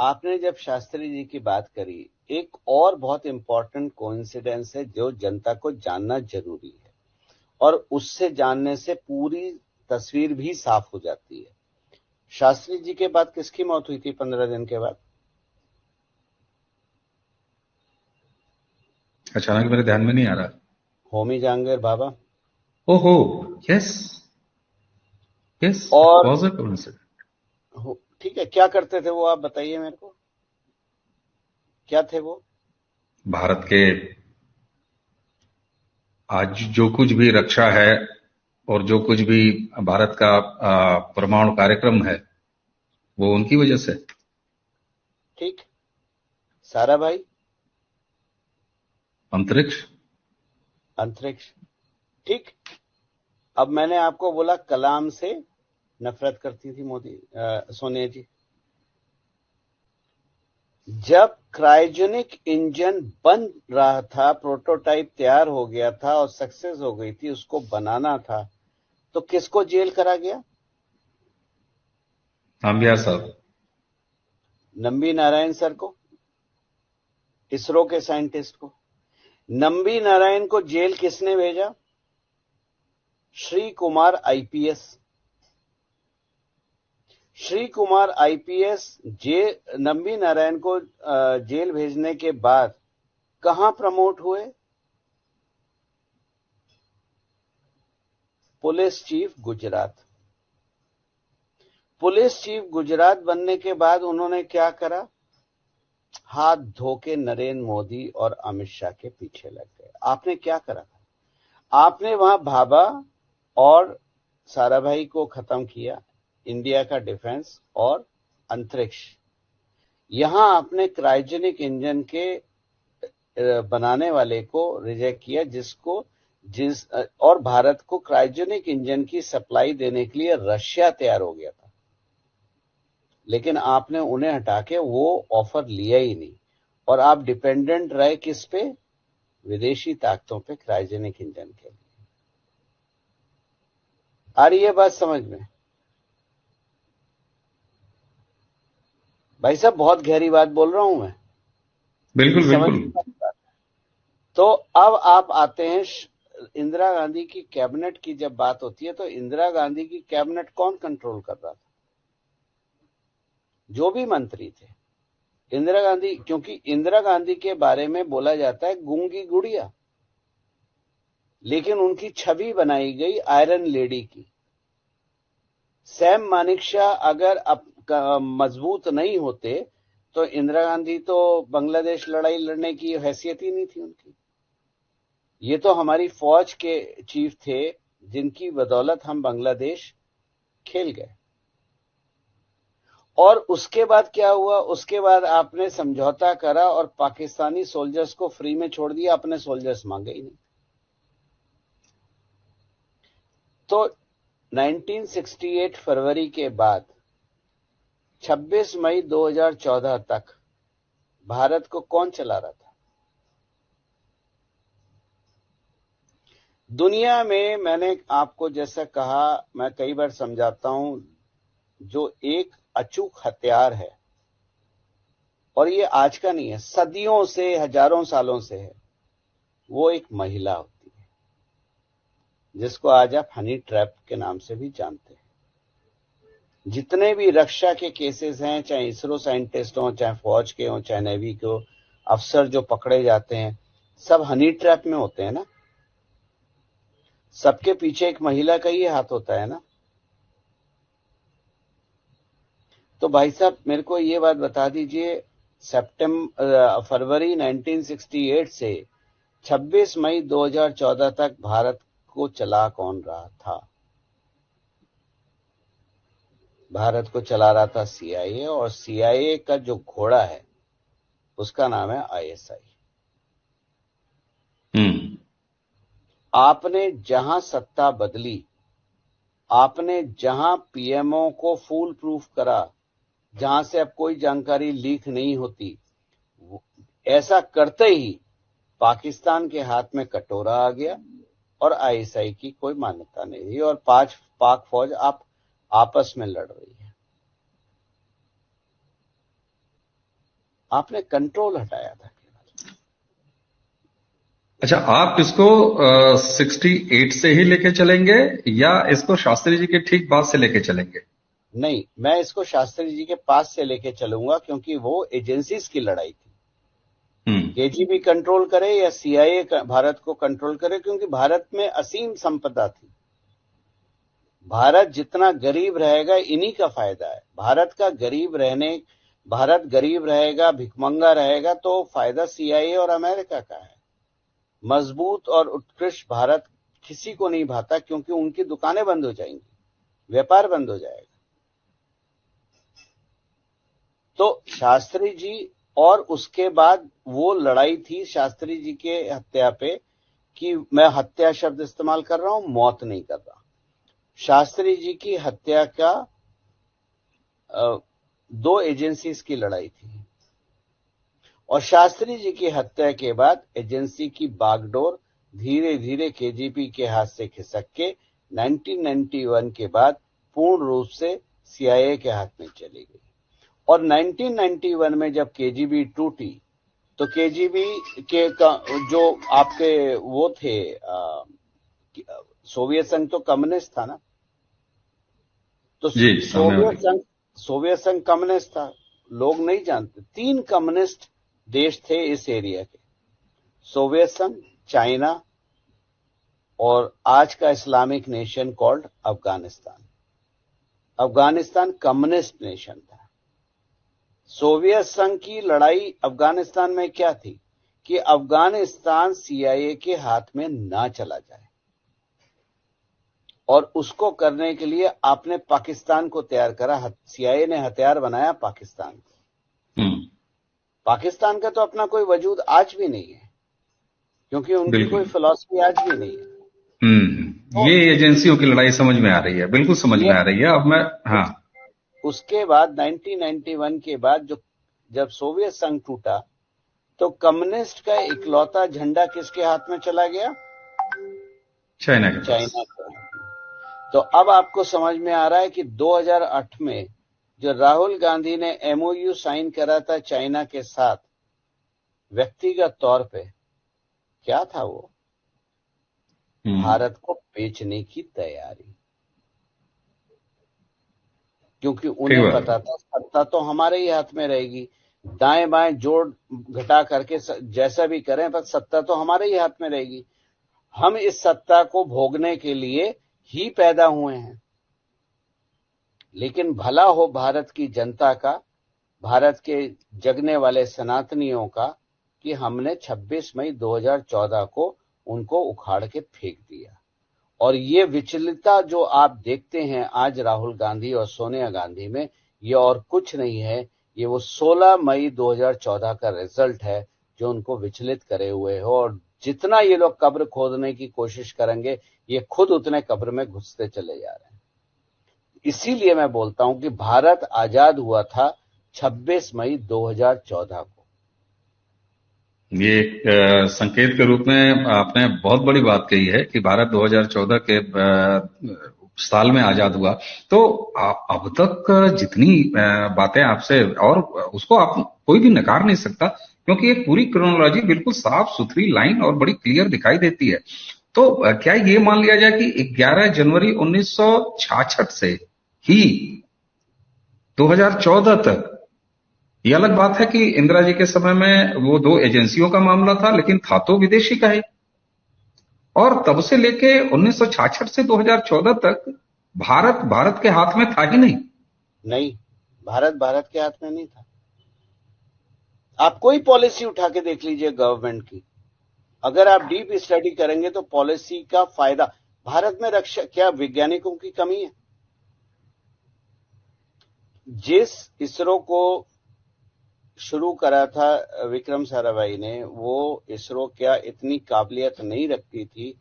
आपने जब शास्त्री जी की बात करी, एक और बहुत इंपॉर्टेंट कोइंसिडेंस है जो जनता को जानना जरूरी है, और उससे जानने से पूरी तस्वीर भी साफ हो जाती है। शास्त्री जी के बाद किसकी मौत हुई थी 15 दिन के बाद? अचानक मेरे ध्यान में नहीं आ रहा। होमी जहांगीर भाभा। ओहो, यस यस, इट और वाज अ कोइंसिडेंस। ठीक है, क्या करते थे वो, आप बताइए मेरे को, क्या थे वो? भारत के आज जो कुछ भी रक्षा है और जो कुछ भी भारत का परमाणु कार्यक्रम है, वो उनकी वजह से। ठीक। सारा भाई। अंतरिक्ष। अंतरिक्ष। ठीक। अब मैंने आपको बोला कलाम से नफरत करती थी सोनिया जी। जब क्रायोजेनिक इंजन बन रहा था, प्रोटोटाइप तैयार हो गया था और सक्सेस हो गई थी, उसको बनाना था, तो किसको जेल करा गया? नामबियार साहब। नंबी नारायण सर को, इसरो के साइंटिस्ट को। नंबी नारायण को जेल किसने भेजा? श्री कुमार आईपीएस। श्री कुमार आईपीएस नंबी नारायण को जेल भेजने के बाद कहां प्रमोट हुए? Police chief Gujarat. Police chief Gujarat बनने के बाद उन्होंने क्या करा? हाथ धो के नरेंद्र मोदी और अमित शाह के पीछे लग गए। आपने क्या करा? आपने वहां भाभा और साराभाई को खत्म किया, इंडिया का डिफेंस और अंतरिक्ष। यहां आपने क्रायोजेनिक इंजन के बनाने वाले को रिजेक्ट किया, और भारत को क्रायोजेनिक इंजन की सप्लाई देने के लिए रशिया तैयार हो गया था, लेकिन आपने उन्हें हटा के वो ऑफर लिया ही नहीं, और आप डिपेंडेंट रहे किस पे? विदेशी ताकतों पे क्रायोजेनिक इंजन के लिए। आ रही है बात समझ में? भाई साहब, बहुत गहरी बात बोल रहा हूं मैं, बिल्कुल समझ बिल्कुल। में आ रही बात? तो अब आप आते हैं इंदिरा गांधी की कैबिनेट की जब बात होती है, तो इंदिरा गांधी की कैबिनेट कौन कंट्रोल कर रहा था? जो भी मंत्री थे, इंदिरा गांधी, क्योंकि इंदिरा गांधी के बारे में बोला जाता है गूंगी गुड़िया, लेकिन उनकी छवि बनाई गई आयरन लेडी की। सैम मानेकशॉ अगर मजबूत नहीं होते तो इंदिरा गांधी तो बांग्लादेश लड़ाई लड़ने की हैसियत ही नहीं थी उनकी। ये तो हमारी फौज के चीफ थे जिनकी बदौलत हम बांग्लादेश खेल गए। और उसके बाद क्या हुआ? उसके बाद आपने समझौता करा और पाकिस्तानी सोल्जर्स को फ्री में छोड़ दिया, अपने सोल्जर्स मांगे ही नहीं। तो 1968 फरवरी के बाद 26 मई 2014 तक भारत को कौन चला रहा था? दुनिया में, मैंने आपको जैसा कहा, मैं कई बार समझाता हूं, जो एक अचूक हथियार है, और ये आज का नहीं है, सदियों से, हजारों सालों से है, वो एक महिला होती है, जिसको आज आप हनी ट्रैप के नाम से भी जानते हैं। जितने भी रक्षा के केसेस हैं, चाहे इसरो साइंटिस्ट हो, चाहे फौज के हो, चाहे नेवी के हो, अफसर जो पकड़े जाते हैं, सब हनी ट्रैप में होते हैं ना। सबके पीछे एक महिला का ही हाथ होता है ना। तो भाई साहब, मेरे को ये बात बता दीजिए, फरवरी 1968 से 26 मई 2014 तक भारत को चला कौन रहा था? भारत को चला रहा था सीआईए, और सीआईए का जो घोड़ा है उसका नाम है आईएसआई। हम्म। आपने जहां सत्ता बदली, आपने जहां पीएमओ को फूल प्रूफ करा, जहां से अब कोई जानकारी लीक नहीं होती, ऐसा करते ही पाकिस्तान के हाथ में कटोरा आ गया, और आईएसआई की कोई मान्यता नहीं रही, और पाक फौज आप आपस में लड़ रही है। आपने कंट्रोल हटाया था केवल। अच्छा, आप इसको 68 से ही लेके चलेंगे या इसको शास्त्री जी के ठीक बाद से लेके चलेंगे? नहीं, मैं इसको शास्त्री जी के पास से लेके चलूंगा, क्योंकि वो एजेंसीज की लड़ाई थी। केजीबी कंट्रोल करे या सीआईए भारत को कंट्रोल करे, क्योंकि भारत में असीम संपदा थी। भारत जितना गरीब रहेगा इन्हीं का फायदा है। भारत गरीब रहेगा, भिखमंगा रहेगा तो फायदा सीआईए और अमेरिका का है। मजबूत और उत्कृष्ट भारत किसी को नहीं भाता, क्योंकि उनकी दुकानें बंद हो जाएंगी, व्यापार बंद हो जाएगा। तो शास्त्री जी, और उसके बाद वो लड़ाई थी शास्त्री जी के हत्या पे, कि मैं हत्या शब्द इस्तेमाल कर रहा हूं, मौत नहीं कर रहा। शास्त्री जी की हत्या का 2 एजेंसीज की लड़ाई थी, और शास्त्री जी की हत्या के बाद एजेंसी की बागडोर धीरे धीरे केजीबी के हाथ से खिसक के 1991 के बाद पूर्ण रूप से सीआईए के हाथ में चली गई। और 1991 में जब केजीबी टूटी, तो केजीबी के जो आपके वो थे, सोवियत संघ तो कम्युनिस्ट था ना, तो जी, सोवियत संघ कम्युनिस्ट था। लोग नहीं जानते, 3 कम्युनिस्ट देश थे इस एरिया के, सोवियत संघ, चाइना और आज का Islamic nation called Afghanistan. Afghanistan communist nation था। सोवियत संघ की लड़ाई अफगानिस्तान में क्या थी कि अफगानिस्तान सीआईए के हाथ में ना चला जाए, और उसको करने के लिए आपने पाकिस्तान को तैयार करा। सीआईए ने हथियार बनाया पाकिस्तान को। पाकिस्तान का तो अपना कोई वजूद आज भी नहीं है, क्योंकि उनकी कोई फिलॉसफी आज भी नहीं है। तो ये एजेंसियों की लड़ाई समझ में आ रही है, बिल्कुल समझ में आ रही है। अब मैं उसके बाद 1991 के बाद जब सोवियत संघ टूटा, तो कम्युनिस्ट का इकलौता झंडा किसके हाथ में चला गया? चाइना का। तो अब आपको समझ में आ रहा है कि 2008 में जो राहुल गांधी ने एमओयू साइन करा था चाइना के साथ, व्यक्तिगत तौर पे क्या था वो? भारत को बेचने की तैयारी, क्योंकि उन्हें पता था सत्ता तो हमारे ही हाथ में रहेगी। दाएं बाएं जोड़ घटा करके जैसा भी करें, पर सत्ता तो हमारे ही हाथ में रहेगी। हम इस सत्ता को भोगने के लिए ही पैदा हुए हैं। लेकिन भला हो भारत की जनता का, भारत के जगने वाले सनातनियों का, कि हमने 26 मई 2014 को उनको उखाड़ के फेंक दिया। और ये विचलितता जो आप देखते हैं आज राहुल गांधी और सोनिया गांधी में, ये और कुछ नहीं है, ये वो 16 मई 2014 का रिजल्ट है जो उनको विचलित करे हुए हो। और जितना ये लोग कब्र खोदने की कोशिश करेंगे, ये खुद उतने कब्र में घुसते चले जा रहे हैं। इसीलिए मैं बोलता हूं कि भारत आजाद हुआ था 26 मई 2014 को। ये एक संकेत के रूप में आपने बहुत बड़ी बात कही है कि भारत 2014 के साल में आजाद हुआ। तो अब तक जितनी बातें आपसे, और उसको आप कोई भी नकार नहीं सकता, क्योंकि एक पूरी क्रोनोलॉजी बिल्कुल साफ सुथरी लाइन और बड़ी क्लियर दिखाई देती है। तो क्या ये मान लिया जाए कि 11 जनवरी 1966 से ही 2014 तक, ये अलग बात है कि इंदिरा जी के समय में वो 2 एजेंसियों का मामला था, लेकिन था तो विदेशी का ही। और तब से लेके 1966 से 2014 तक भारत के हाथ में था ही नहीं, भारत के हाथ में नहीं था। आप कोई पॉलिसी उठा के देख लीजिए गवर्नमेंट की, अगर आप डीप स्टडी करेंगे तो पॉलिसी का फायदा भारत में रक्षा, क्या वैज्ञानिकों की कमी है? जिस इसरो को शुरू करा था विक्रम साराभाई ने, वो इसरो क्या इतनी काबिलियत नहीं रखती थी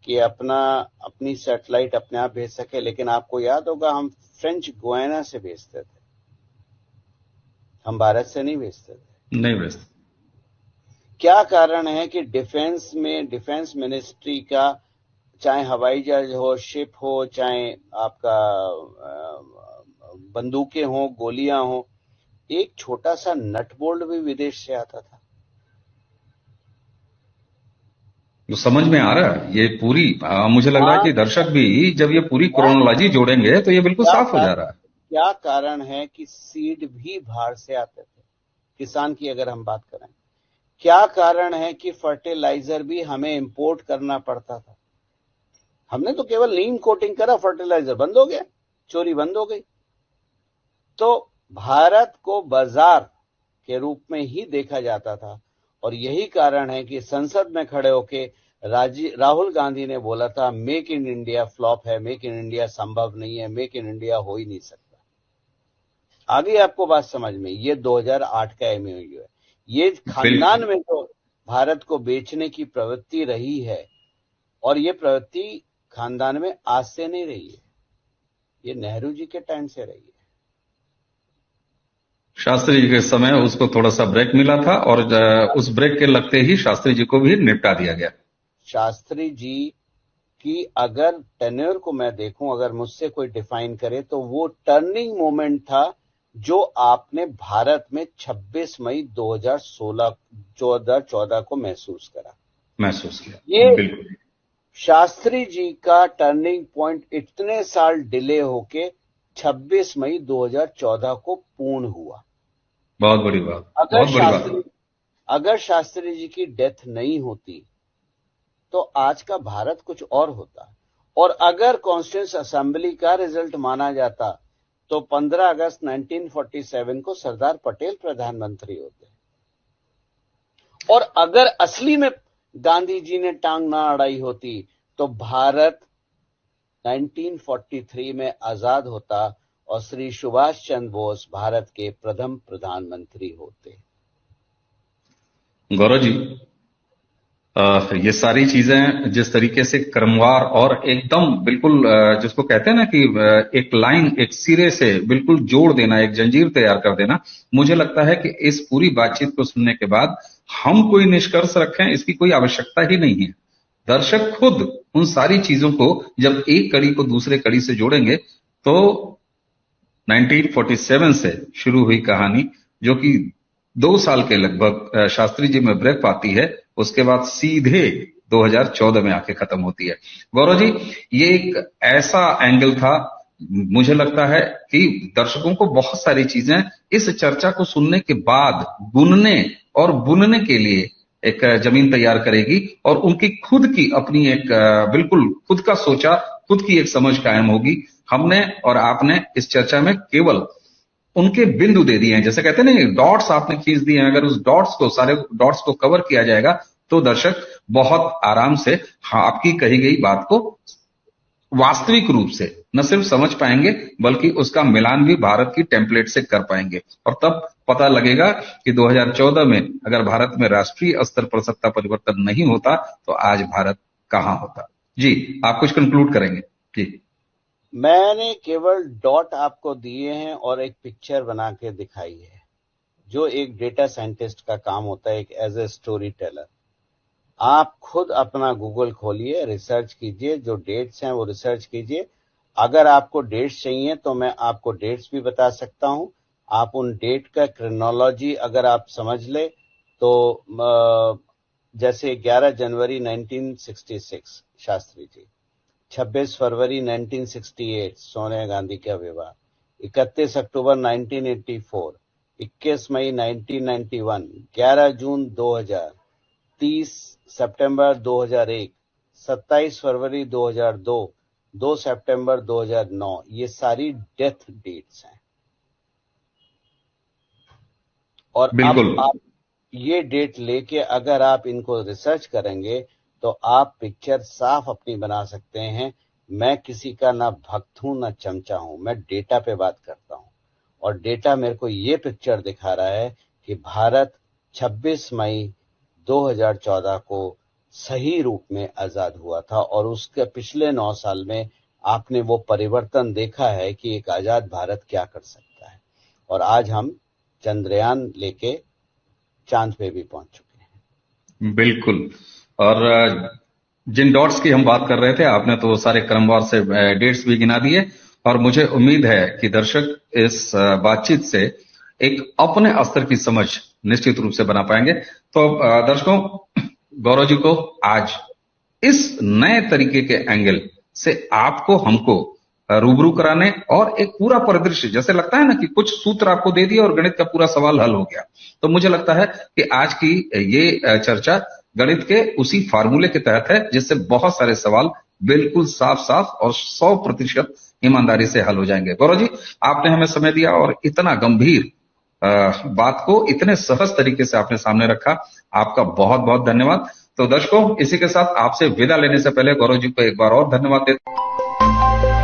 कि अपनी सैटेलाइट अपने आप भेज सके? लेकिन आपको याद होगा, हम फ्रेंच गुयाना से भेजते थे, हम भारत से नहीं भेजते थे। क्या कारण है कि डिफेंस मिनिस्ट्री का, चाहे हवाई जहाज हो, शिप हो, चाहे आपका बंदूकें हो, गोलियां हो, एक छोटा सा नट बोल्ट भी विदेश से आता था। तो समझ में आ रहा है ये पूरी, मुझे लग रहा है कि आज दर्शक भी जब ये पूरी आज क्रोनोलॉजी जोड़ेंगे तो ये बिल्कुल क्या साफ हो जा रहा है। क्या कारण है कि सीड भी बाहर से आते थे, किसान की अगर हम बात करें। क्या कारण है कि फर्टिलाइजर भी हमें इंपोर्ट करना पड़ता था। हमने तो केवल नीम कोटिंग करा, फर्टिलाइजर बंद हो गया, चोरी बंद हो गई। तो भारत को बाजार के रूप में ही देखा जाता था, और यही कारण है कि संसद में खड़े होके राहुल गांधी ने बोला था मेक इन इंडिया फ्लॉप है, मेक इन इंडिया संभव नहीं है, मेक इन इंडिया हो ही नहीं सकता। आगे आपको बात समझ में, ये 2008 का एमओयू है। ये खानदान बिल्कुल। में तो भारत को बेचने की प्रवृत्ति रही है, और ये प्रवृत्ति खानदान में आज से नहीं रही है, ये नेहरू जी के टाइम से रही है। शास्त्री जी के समय उसको थोड़ा सा ब्रेक मिला था और उस ब्रेक के लगते ही शास्त्री जी को भी निपटा दिया गया। शास्त्री जी की अगर टेन्योर को मैं देखूं, अगर मुझसे कोई डिफाइन करे, तो वो टर्निंग मोमेंट था जो आपने भारत में 26 मई 2014 को महसूस किया। ये बिल्कुल। शास्त्री जी का टर्निंग पॉइंट इतने साल डिले होके 26 मई 2014 को पूर्ण हुआ। बहुत बड़ी बात, अगर बहुत बड़ी बात। शास्त्री अगर शास्त्री जी की डेथ नहीं होती तो आज का भारत कुछ और होता। और अगर कॉन्स्टिट्यूएंट असेंबली का रिजल्ट माना जाता तो 15 अगस्त 1947 को सरदार पटेल प्रधानमंत्री होते। और अगर असली में गांधी जी ने टांग ना अड़ाई होती तो भारत 1943 में आजाद होता और श्री सुभाष चंद्र बोस भारत के प्रथम प्रधानमंत्री होते। गौरव जी, ये सारी चीजें जिस तरीके से क्रमवार और एकदम बिल्कुल जिसको कहते हैं ना कि एक लाइन, एक सिरे से बिल्कुल जोड़ देना, एक जंजीर तैयार कर देना, मुझे लगता है कि इस पूरी बातचीत को सुनने के बाद हम कोई निष्कर्ष रखें इसकी कोई आवश्यकता ही नहीं है। दर्शक खुद उन सारी चीजों को जब एक कड़ी को दूसरे कड़ी से जोड़ेंगे तो 1947 से शुरू हुई कहानी, जो कि 2 साल के लगभग शास्त्री जी में ब्रेक पाती है, उसके बाद सीधे 2014 में आके खत्म होती है। गौरव जी, ये एक ऐसा एंगल था, मुझे लगता है कि दर्शकों को बहुत सारी चीजें इस चर्चा को सुनने के बाद गुनने और बुनने के लिए एक जमीन तैयार करेगी, और उनकी खुद की अपनी एक बिल्कुल खुद का सोचा, खुद की एक समझ कायम होगी। हमने और आपने इस चर्चा में केवल उनके बिंदु दे दिए हैं, जैसे कहते हैं ना, डॉट्स आपने खींच दिए हैं। अगर उस डॉट्स को, सारे डॉट्स को कवर किया जाएगा तो दर्शक बहुत आराम से आपकी कही गई बात को वास्तविक रूप से न सिर्फ समझ पाएंगे बल्कि उसका मिलान भी भारत की टेम्पलेट से कर पाएंगे, और तब पता लगेगा कि 2014 में अगर भारत में राष्ट्रीय स्तर पर सत्ता परिवर्तन नहीं होता तो आज भारत कहां होता। जी, आप कुछ कंक्लूड करेंगे? जी। मैंने केवल डॉट आपको दिए हैं और एक पिक्चर बना के दिखाई है, जो एक डेटा साइंटिस्ट का काम होता है, एक एज ए स्टोरी टेलर। आप खुद अपना गूगल खोलिए, रिसर्च कीजिए, जो डेट्स हैं वो रिसर्च कीजिए। अगर आपको डेट्स चाहिए तो मैं आपको डेट्स भी बता सकता हूं। आप उन डेट का क्रोनोलॉजी अगर आप समझ ले तो जैसे 11 जनवरी 1966 शास्त्री जी, 26 फरवरी 1968 सोनिया गांधी का विवाह, 31 अक्टूबर 1984, 21 मई 1991, 11 जून 2000, 30 सितंबर 2001, 27 फरवरी 2002, 2 सितंबर 2009, ये सारी डेथ डेट्स हैं। और अब बिल्कुल। आप ये डेट लेके अगर आप इनको रिसर्च करेंगे तो आप पिक्चर साफ अपनी बना सकते हैं। मैं किसी का ना भक्त हूं ना चमचा हूं, मैं डेटा पे बात करता हूं, और डेटा मेरे को ये पिक्चर दिखा रहा है कि भारत 26 मई 2014 को सही रूप में आजाद हुआ था, और उसके पिछले 9 साल में आपने वो परिवर्तन देखा है कि एक आजाद भारत क्या कर सकता है। और आज हम चंद्रयान लेके चांद पे भी पहुंच चुके हैं। बिल्कुल। और जिन डॉट्स की हम बात कर रहे थे, आपने तो सारे क्रमवार से डेट्स भी गिना दिए, और मुझे उम्मीद है कि दर्शक इस बातचीत से एक अपने स्तर की समझ निश्चित रूप से बना पाएंगे। तो दर्शकों, गौरव जी को आज इस नए तरीके के एंगल से आपको हमको रूबरू कराने और एक पूरा परिदृश्य, जैसे लगता है ना कि कुछ सूत्र आपको दे दिया और गणित का पूरा सवाल हल हो गया, तो मुझे लगता है कि आज की ये चर्चा गणित के उसी फार्मूले के तहत है जिससे बहुत सारे सवाल बिल्कुल साफ साफ और 100% ईमानदारी से हल हो जाएंगे। गौरव जी, आपने हमें समय दिया और इतना गंभीर बात को इतने सहज तरीके से आपने सामने रखा, आपका बहुत बहुत धन्यवाद। तो दर्शकों, इसी के साथ आपसे विदा लेने से पहले गौरव जी को एक बार और धन्यवाद देते